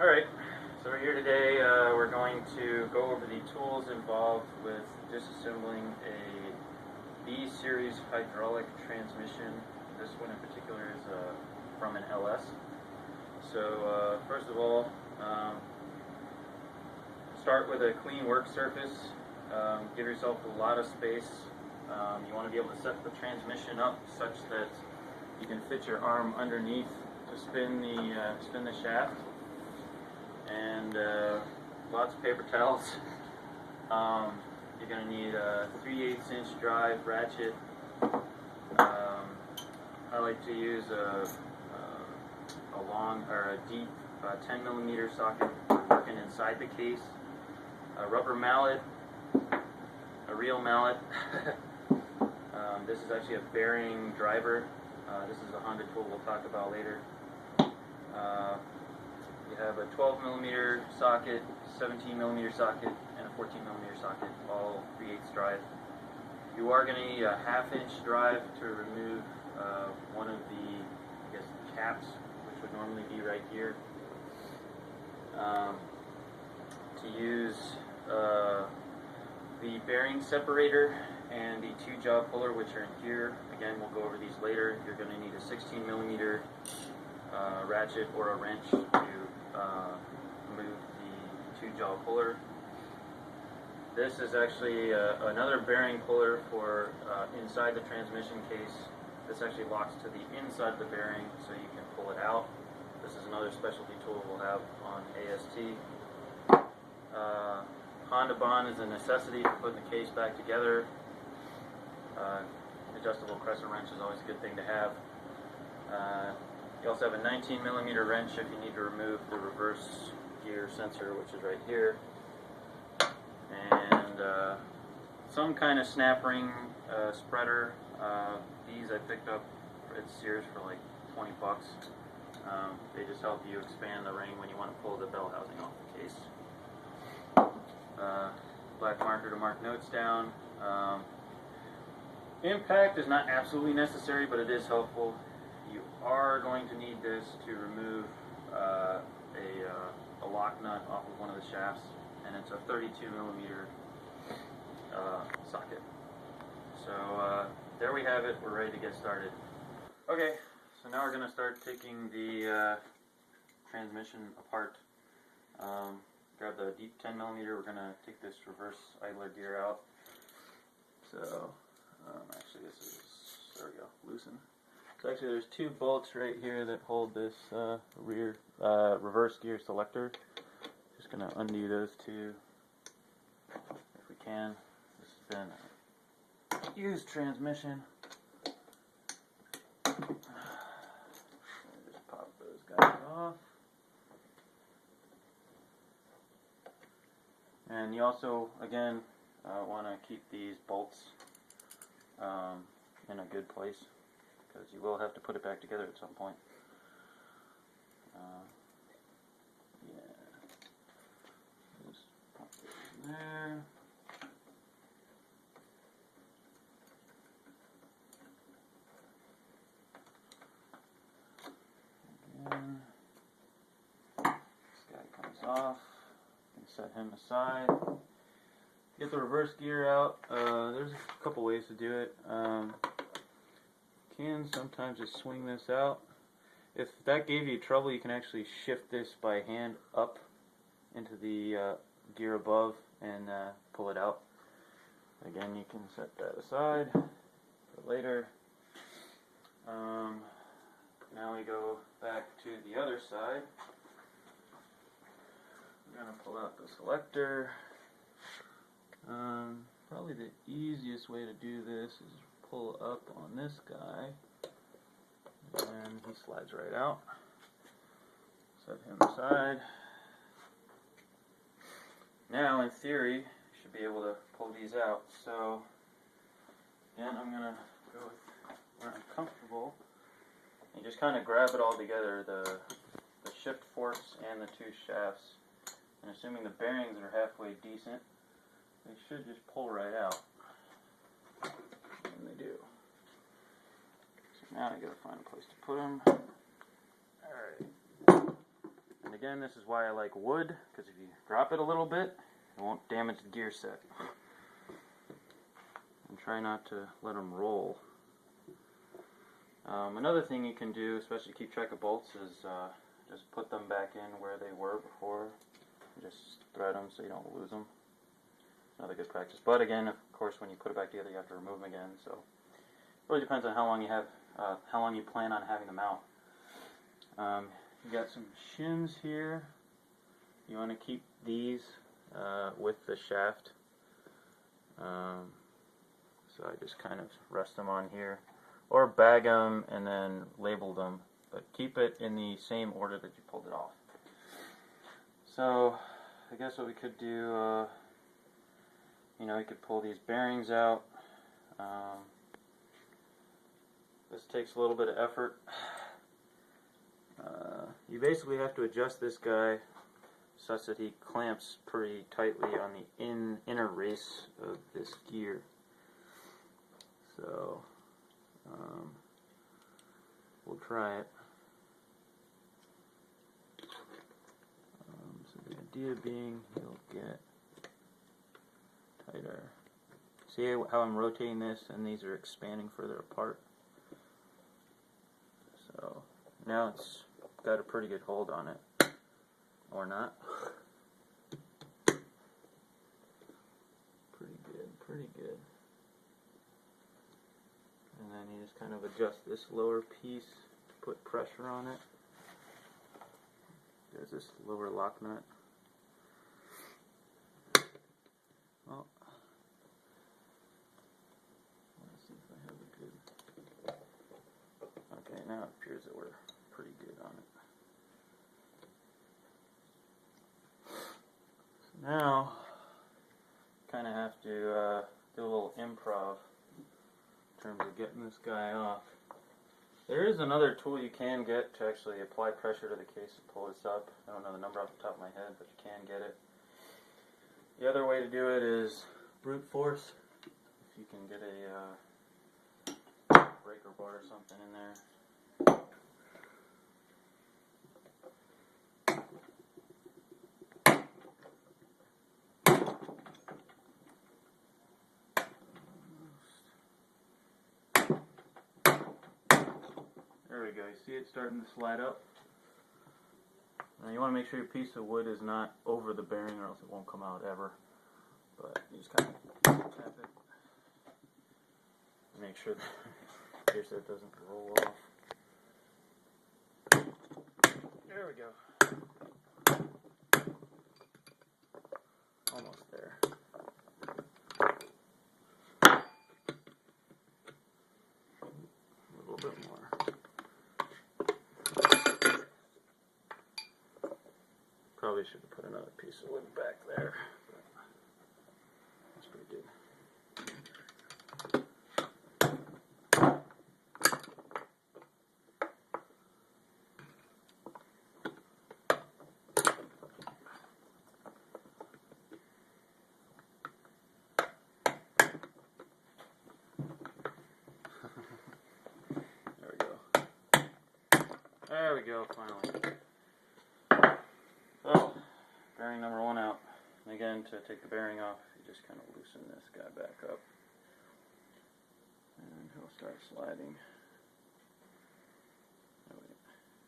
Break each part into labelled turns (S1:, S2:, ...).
S1: Alright, so we're here today. We're going to go over the tools involved with disassembling a B-series hydraulic transmission. This one in particular is from an LS. So first of all, start with a clean work surface. Give yourself a lot of space. You want to be able to set the transmission up such that you can fit your arm underneath to spin the shaft. And lots of paper towels. You're going to need a 3/8" drive ratchet. I like to use a deep 10mm socket working inside the case. A rubber mallet, a real mallet. This is actually a bearing driver. This is a Honda tool we'll talk about later. You have a 12mm socket, 17mm socket, and a 14mm socket, all 3/8 drive. You are going to need a 1/2" drive to remove one of the, caps, which would normally be right here. To use the bearing separator and the 2-jaw puller, which are in here. Again, we'll go over these later. You're going to need a 16mm ratchet or a wrench to move the 2-jaw puller. This is actually another bearing puller for inside the transmission case. This actually locks to the inside of the bearing so you can pull it out. This is another specialty tool we'll have on AST. Honda bond is a necessity for putting the case back together. Adjustable crescent wrench is always a good thing to have. You also have a 19mm wrench if you need to remove the reverse gear sensor, which is right here. And some kind of snap ring spreader. These I picked up at Sears for like 20 bucks. They just help you expand the ring when you want to pull the bell housing off the case. Black marker to mark notes down. Impact is not absolutely necessary, but it is helpful. You are going to need this to remove a lock nut off of one of the shafts, and it's a 32mm socket. So there we have it. We're ready to get started. Okay, so now we're going to start taking the transmission apart. Grab the deep 10mm. We're going to take this reverse idler gear out. So actually this is, there we go, loosen. So actually there's 2 bolts right here that hold this rear reverse gear selector. Just going to undo those 2 if we can. This has been a used transmission. Just pop those guys off. And you also, again, want to keep these bolts in a good place, because you will have to put it back together at some point. Yeah. Just pop it in there. Again. This guy comes off. Set him aside. Get the reverse gear out. There's a couple ways to do it. Can sometimes just swing this out. If that gave you trouble, you can actually shift this by hand up into the gear above and pull it out. Again, you can set that aside for later. Now we go back to the other side. I'm going to pull out the selector. Probably the easiest way to do this is pull up on this guy, and he slides right out. Set him aside. Now, in theory, you should be able to pull these out. So, again, I'm going to go with where I'm comfortable. You just kind of grab it all together, the shift forks and the 2 shafts. And assuming the bearings are halfway decent, they should just pull right out. And they do. So now I gotta find a place to put them. Alright. And again, this is why I like wood, because if you drop it a little bit, it won't damage the gear set. And try not to let them roll. Another thing you can do, especially to keep track of bolts, is just put them back in where they were before. Just thread them so you don't lose them. Another good practice. But again, of course, when you put it back together, you have to remove them again. So it really depends on how long you have, how long you plan on having them out. You got some shims here. You want to keep these with the shaft. So I just kind of rest them on here, or bag them and then label them, but keep it in the same order that you pulled it off. So I guess what we could do, you know, we could pull these bearings out. This takes a little bit of effort. You basically have to adjust this guy such that he clamps pretty tightly on the inner race of this gear. So we'll try it. So the idea being you'll get tighter. See how I'm rotating this and these are expanding further apart? So now it's got a pretty good hold on it. Or not. Pretty good, pretty good. And then you just kind of adjust this lower piece to put pressure on it. There's this lower lock nut. Well, let's see if I have a good... Okay, now it appears that we're pretty good on it. So now, kind of have to do a little improv in terms of getting this guy off. There is another tool you can get to actually apply pressure to the case to pull this up. I don't know the number off the top of my head, but you can get it. The other way to do it is brute force. If you can get a breaker bar or something in there. There we go. You see it starting to slide up? Now you want to make sure your piece of wood is not over the bearing or else it won't come out ever. But you just kind of tap it. Make sure that gear set doesn't roll off. There we go. Almost there. A little bit more. Probably should have put another piece of wood back there, but that's pretty good. There we go. There we go, finally. So, bearing number one out. And again, to take the bearing off, you just kind of loosen this guy back up. And he'll start sliding.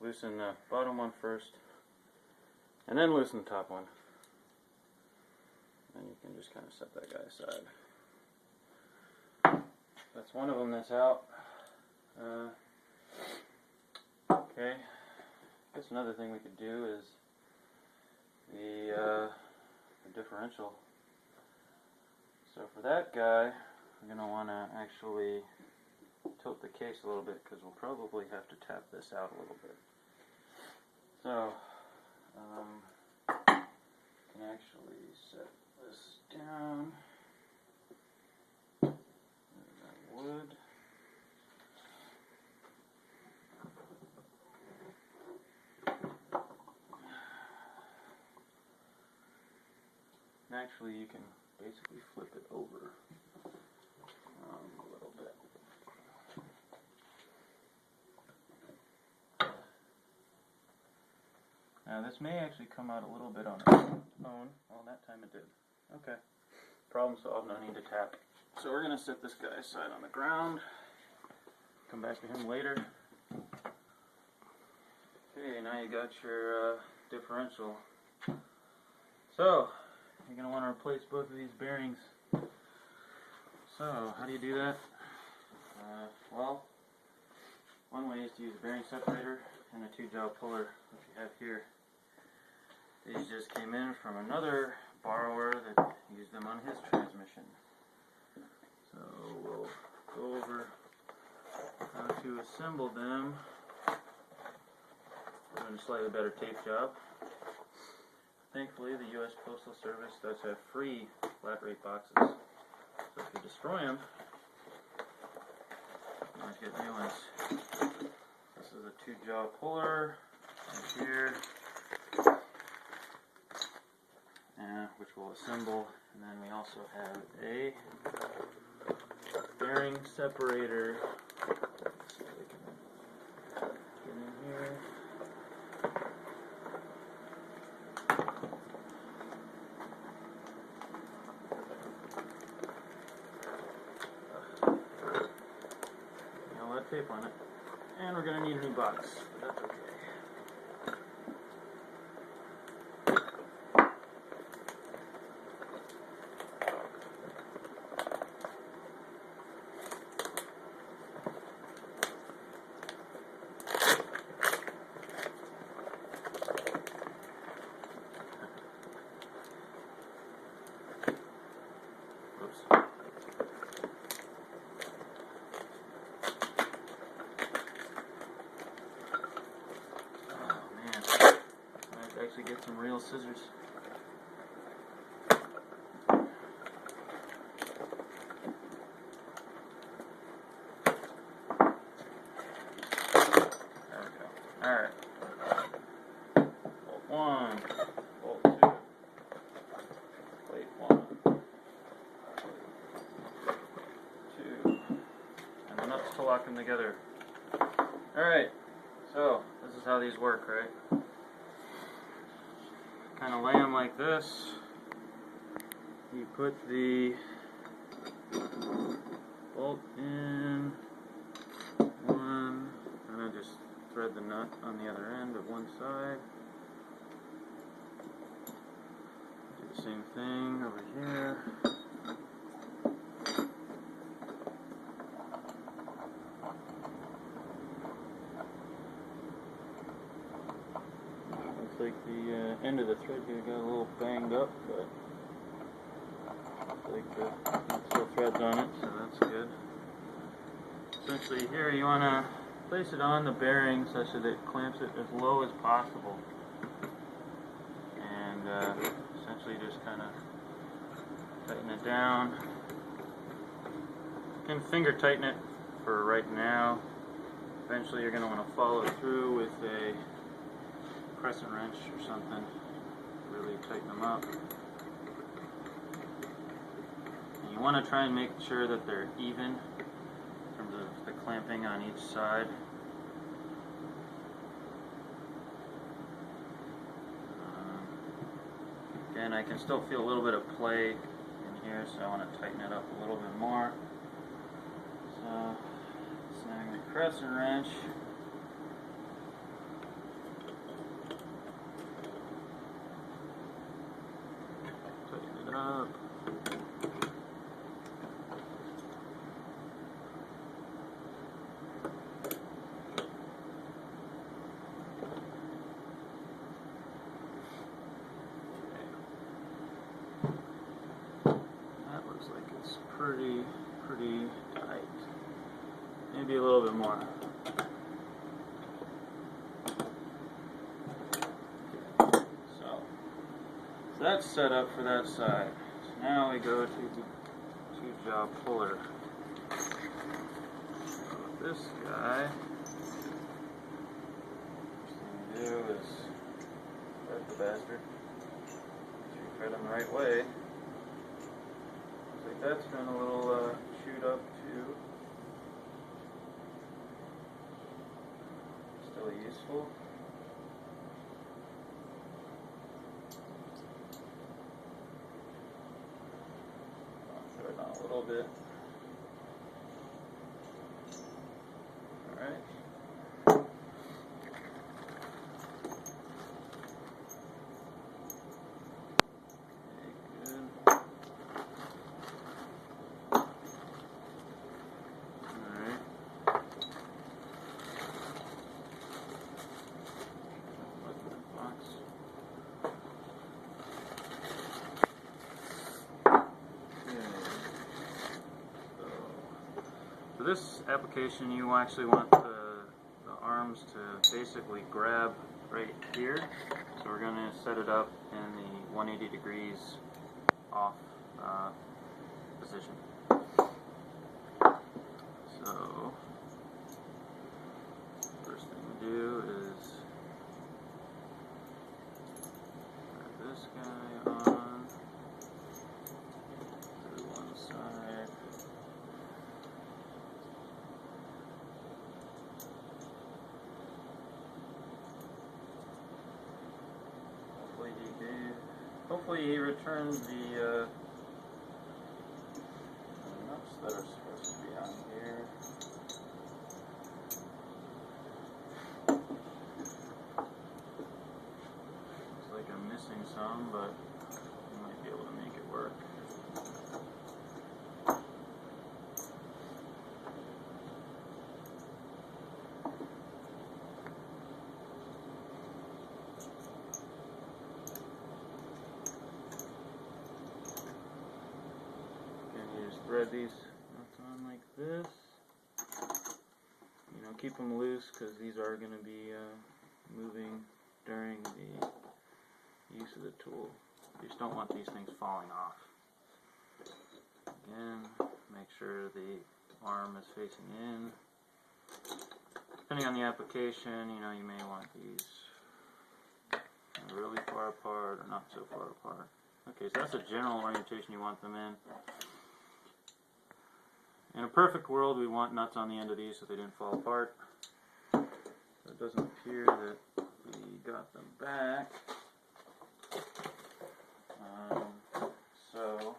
S1: Loosen the bottom one first, and then loosen the top one. And you can just kind of set that guy aside. That's one of them that's out. Okay. I guess another thing we could do is the differential. So for that guy, we're going to want to actually tilt the case a little bit because we'll probably have to tap this out a little bit. So, can actually set this down. There's that wood. And actually, you can basically flip it over a little bit. Now this may actually come out a little bit on its own. Well, that time it did. Okay. Problem solved, no need to tap. So we're going to set this guy aside on the ground. Come back to him later. Okay, now you got your differential. So, you're going to want to replace both of these bearings. So, how do you do that? Well, one way is to use a bearing separator and a 2-jaw puller, which you have here. These just came in from another borrower that used them on his transmission. So we'll go over how to assemble them. We're doing a slightly better tape job. Thankfully, the U.S. Postal Service does have free flat rate boxes. So if you destroy them, you might get new ones. This is a 2-jaw puller right here, which we'll assemble. And then we also have a bearing separator. So we can get in here. Tape on it, and we're going to need a new box, but that's okay. Oops. Actually get some real scissors. There we go. Alright. Bolt 1, bolt 2, plate 1, 2, and the nuts to lock them together. Alright, so this is how these work, right? Kind of lay them like this. You put the bolt in one, and I just thread the nut on the other end of one side. Do the same thing over here. Looks like the end of the thread here got a little banged up, but looks like the still threads on it, so that's good. Essentially here you want to place it on the bearing such that it clamps it as low as possible, and essentially just kind of tighten it down. You can finger tighten it for right now. Eventually you're going to want to follow through with a crescent wrench or something to really tighten them up. And you want to try and make sure that they're even in terms of the clamping on each side. Again, I can still feel a little bit of play in here, so I want to tighten it up a little bit more. So, snag the crescent wrench. Tighten it up. That looks like it's pretty tight. Maybe a little bit more. Okay. So that's set up for that side. So now we go to the 2-jaw puller. So this guy, first thing to do is thread the bastard. Make sure you thread them the right way. Looks like that's been a little chewed up too. Still useful. little bit. Alright. For this application, you actually want the arms to basically grab right here. So we're going to set it up in the 180 degrees off position. So first thing we do is grab this guy on to one side. Hopefully he returns the nuts that are supposed to be on here. Looks like I'm missing some, but I might be able to make it work. Thread these nuts on like this. You know, keep them loose because these are going to be moving during the use of the tool. You just don't want these things falling off. Again, make sure the arm is facing in. Depending on the application, you know, you may want these really far apart or not so far apart. Okay, so that's the general orientation you want them in. In a perfect world, we want nuts on the end of these so they didn't fall apart. It doesn't appear that we got them back. So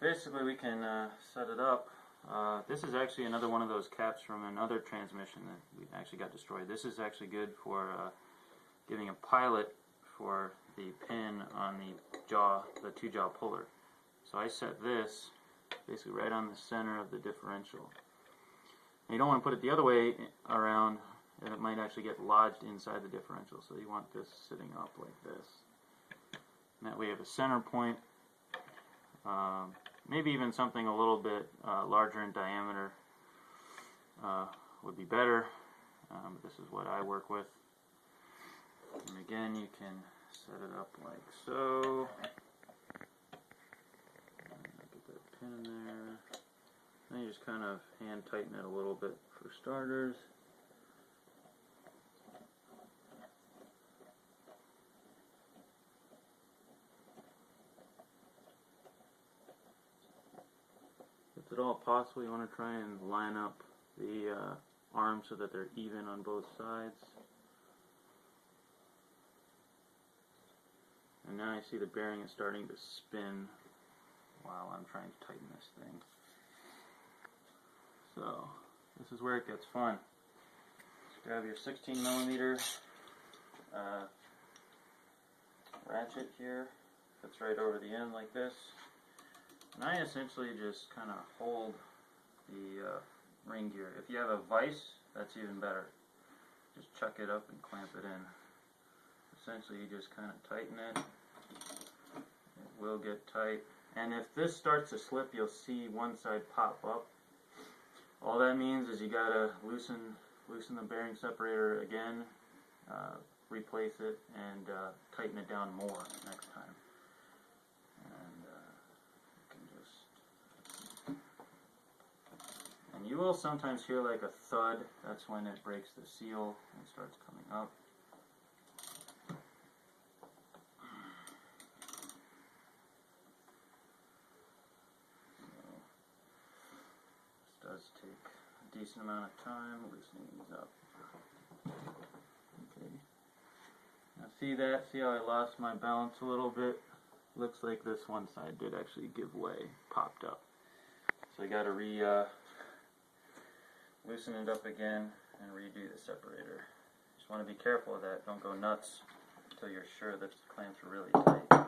S1: basically we can set it up. This is actually another one of those caps from another transmission that we actually got destroyed. This is actually good for giving a pilot for the pin on the two-jaw puller. So I set this basically right on the center of the differential. And you don't want to put it the other way around, and it might actually get lodged inside the differential. So you want this sitting up like this. And that way you have a center point. Maybe even something a little bit larger in diameter would be better. But this is what I work with. And again, you can set it up like so. In there. Then you just kind of hand tighten it a little bit for starters. If at all possible, you want to try and line up the arms so that they're even on both sides. And now I see the bearing is starting to spin while I'm trying to tighten this thing. So this is where it gets fun. Just grab your 16mm ratchet here. Fits right over the end like this. And I essentially just kind of hold the ring gear. If you have a vise, that's even better. Just chuck it up and clamp it in. Essentially you just kind of tighten it. It will get tight. And if this starts to slip, you'll see one side pop up. All that means is you gotta loosen the bearing separator again, replace it, and tighten it down more next time. And you can just, and you will sometimes hear like a thud. That's when it breaks the seal and starts coming up. Does take a decent amount of time loosening these up. Okay. Now see how I lost my balance a little bit? looks like this one side did actually give way, popped up. So I got to loosen it up again and redo the separator. Just want to be careful of that. Don't go nuts until you're sure that the clamps are really tight.